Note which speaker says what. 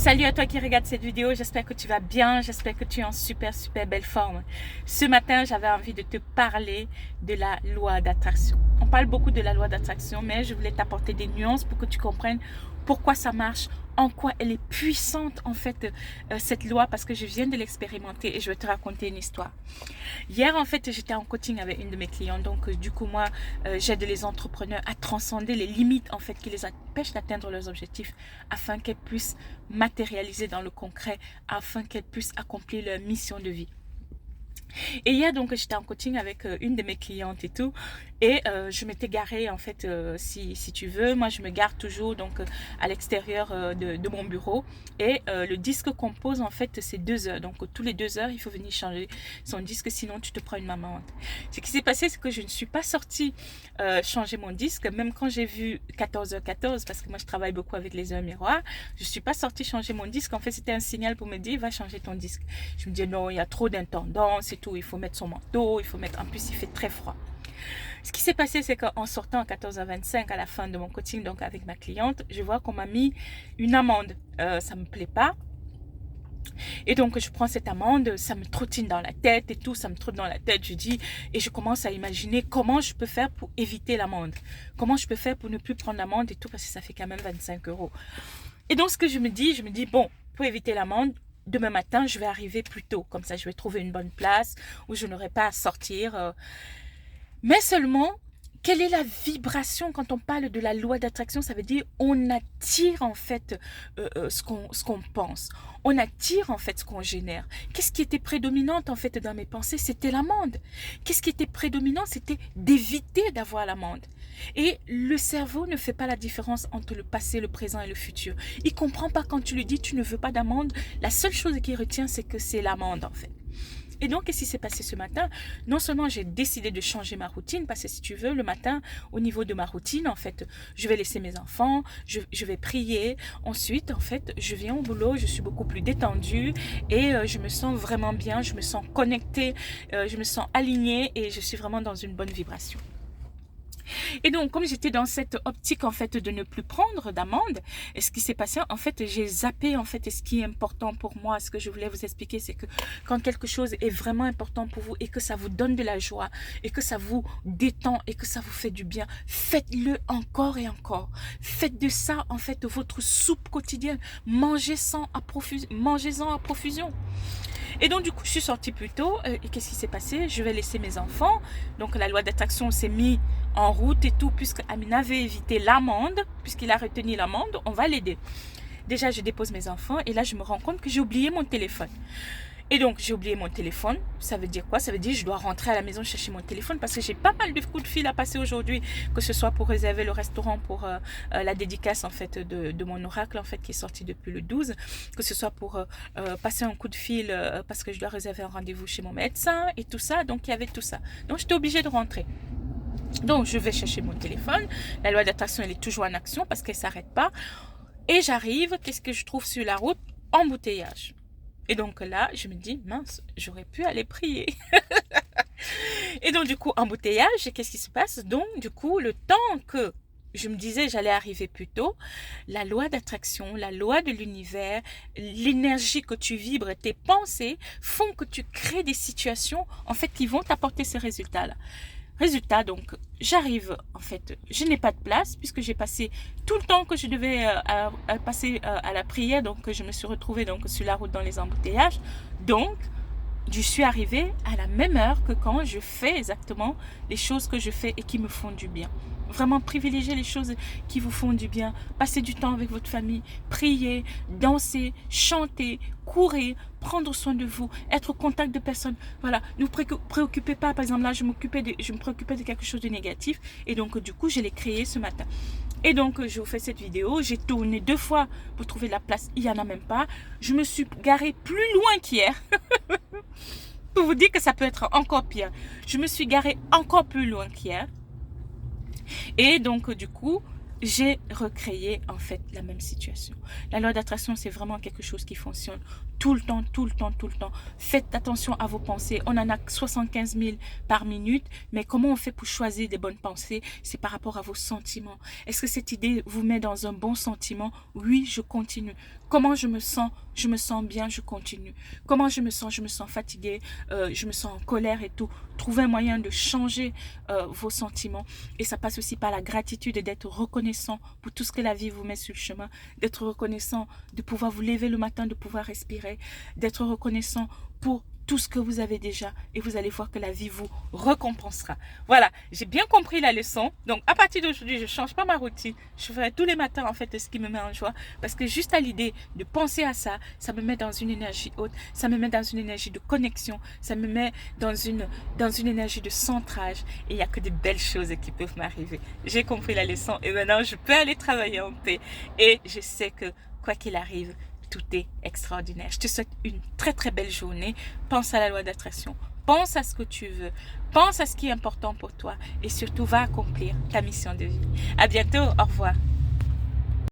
Speaker 1: Salut à toi qui regarde cette vidéo, j'espère que tu vas bien, j'espère que tu es en super belle forme. Ce matin, j'avais envie de te parler de la loi d'attraction. On parle beaucoup de la loi d'attraction, mais je voulais t'apporter des nuances pour que tu comprennes pourquoi ça marche, en quoi elle est puissante en fait cette loi, parce que je viens de l'expérimenter et je vais te raconter une histoire. Hier en fait j'étais en coaching avec une de mes clientes, donc du coup moi j'aide les entrepreneurs à transcender les limites en fait qui les empêchent d'atteindre leurs objectifs afin qu'elles puissent matérialiser dans le concret, afin qu'elles puissent accomplir leur mission de vie. Et hier, donc, j'étais en coaching avec une de mes clientes et tout. Et je m'étais garée, en fait, si tu veux. Moi, je me gare toujours donc à l'extérieur de mon bureau. Et le disque qu'on pose, en fait, c'est 2 heures. Donc, tous les 2 heures, il faut venir changer son disque. Sinon, tu te prends une maman. Ce qui s'est passé, c'est que je ne suis pas sortie changer mon disque. Même quand j'ai vu 14h14, parce que moi, je travaille beaucoup avec les heures miroirs, je ne suis pas sortie changer mon disque. En fait, c'était un signal pour me dire, va changer ton disque. Je me dis, non, il y a trop d'intendance et tout. Il faut mettre son manteau. Il faut mettre... En plus, il fait très froid. Ce qui s'est passé, c'est qu'en sortant à 14h25 à la fin de mon coaching, donc avec ma cliente, je vois qu'on m'a mis une amende. Ça me plaît pas. Et donc, je prends cette amende, ça me trottine dans la tête et tout, ça me trotte dans la tête. Je dis, et je commence à imaginer comment je peux faire pour éviter l'amende. Comment je peux faire pour ne plus prendre l'amende et tout, parce que ça fait quand même 25 €. Et donc, ce que je me dis, bon, pour éviter l'amende, demain matin, je vais arriver plus tôt. Comme ça, je vais trouver une bonne place où je n'aurai pas à sortir. Mais seulement, quelle est la vibration quand on parle de la loi d'attraction? Ça veut dire on attire en fait ce qu'on pense. On attire en fait ce qu'on génère. Qu'est-ce qui était prédominant en fait dans mes pensées? C'était l'amende. Qu'est-ce qui était prédominant? C'était d'éviter d'avoir l'amende. Et le cerveau ne fait pas la différence entre le passé, le présent et le futur. Il ne comprend pas quand tu lui dis tu ne veux pas d'amende. La seule chose qu'il retient, c'est que c'est l'amende en fait. Et donc, qu'est-ce qui s'est passé ce matin? Non seulement j'ai décidé de changer ma routine, parce que si tu veux, le matin, au niveau de ma routine, en fait, je vais laisser mes enfants, je vais prier. Ensuite, en fait, je viens au boulot, je suis beaucoup plus détendue et je me sens vraiment bien, je me sens connectée, je me sens alignée et je suis vraiment dans une bonne vibration. Et donc, comme j'étais dans cette optique, en fait, de ne plus prendre d'amende, et ce qui s'est passé, en fait, j'ai zappé, en fait, et ce qui est important pour moi, ce que je voulais vous expliquer, c'est que quand quelque chose est vraiment important pour vous et que ça vous donne de la joie, et que ça vous détend, et que ça vous fait du bien, faites-le encore et encore. Faites de ça, en fait, votre soupe quotidienne. Mangez-en à profusion. Et donc, du coup, je suis sortie plus tôt. Et qu'est-ce qui s'est passé? Je vais laisser mes enfants. Donc, la loi d'attraction s'est mise en route et tout, puisque Amina avait évité l'amende, puisqu'il a retenu l'amende, on va l'aider. Déjà, je dépose mes enfants et là, je me rends compte que j'ai oublié mon téléphone. Et donc, j'ai oublié mon téléphone. Ça veut dire quoi? Ça veut dire que je dois rentrer à la maison chercher mon téléphone parce que j'ai pas mal de coups de fil à passer aujourd'hui, que ce soit pour réserver le restaurant pour la dédicace en fait de mon oracle en fait qui est sorti depuis le 12, que ce soit pour passer un coup de fil parce que je dois réserver un rendez-vous chez mon médecin et tout ça. Donc, il y avait tout ça. Donc, j'étais obligée de rentrer. Donc, je vais chercher mon téléphone. La loi d'attraction, elle est toujours en action parce qu'elle ne s'arrête pas. Et j'arrive, qu'est-ce que je trouve sur la route? Embouteillage. Et donc là, je me dis, mince, j'aurais pu aller prier. Et donc du coup, embouteillage, qu'est-ce qui se passe? Donc du coup, le temps que je me disais j'allais arriver plus tôt, la loi d'attraction, la loi de l'univers, l'énergie que tu vibres, tes pensées font que tu crées des situations en fait qui vont t'apporter ces résultats-là. Résultat, donc, j'arrive, en fait, je n'ai pas de place puisque j'ai passé tout le temps que je devais passer à la prière, donc je me suis retrouvée donc, sur la route dans les embouteillages. Donc, je suis arrivée à la même heure que quand je fais exactement les choses que je fais et qui me font du bien. Vraiment privilégier les choses qui vous font du bien. Passer du temps avec votre famille, prier, danser, chanter, courir, prendre soin de vous, être au contact de personnes. Voilà, ne vous préoccupez pas. Par exemple, là, je me préoccupais de quelque chose de négatif. Et donc, du coup, je l'ai créé ce matin. Et donc, je vous fais cette vidéo. J'ai tourné 2 fois pour trouver la place. Il n'y en a même pas. Je me suis garée plus loin qu'hier. Pour vous dire que ça peut être encore pire. Je me suis garée encore plus loin qu'hier. Et donc, du coup, j'ai recréé en fait la même situation. La loi d'attraction, c'est vraiment quelque chose qui fonctionne tout le temps, tout le temps, tout le temps. Faites attention à vos pensées. On en a 75 000 par minute, mais comment on fait pour choisir des bonnes pensées? C'est par rapport à vos sentiments. Est-ce que cette idée vous met dans un bon sentiment? Oui, je continue. Comment je me sens? Je me sens bien, je continue. Comment je me sens fatiguée, je me sens en colère et tout. Trouvez un moyen de changer vos sentiments. Et ça passe aussi par la gratitude et d'être reconnaissant pour tout ce que la vie vous met sur le chemin. D'être reconnaissant, de pouvoir vous lever le matin, de pouvoir respirer. D'être reconnaissant pour tout ce que vous avez déjà et vous allez voir que la vie vous récompensera. Voilà, j'ai bien compris la leçon. Donc, à partir d'aujourd'hui, je ne change pas ma routine. Je ferai tous les matins, en fait, ce qui me met en joie. Parce que juste à l'idée de penser à ça, ça me met dans une énergie haute, ça me met dans une énergie de connexion, ça me met dans une énergie de centrage. Et il n'y a que de belles choses qui peuvent m'arriver. J'ai compris la leçon et maintenant, je peux aller travailler en paix. Et je sais que, quoi qu'il arrive, tout est extraordinaire. Je te souhaite une très très belle journée. Pense à la loi d'attraction. Pense à ce que tu veux. Pense à ce qui est important pour toi. Et surtout, va accomplir ta mission de vie. À bientôt. Au revoir.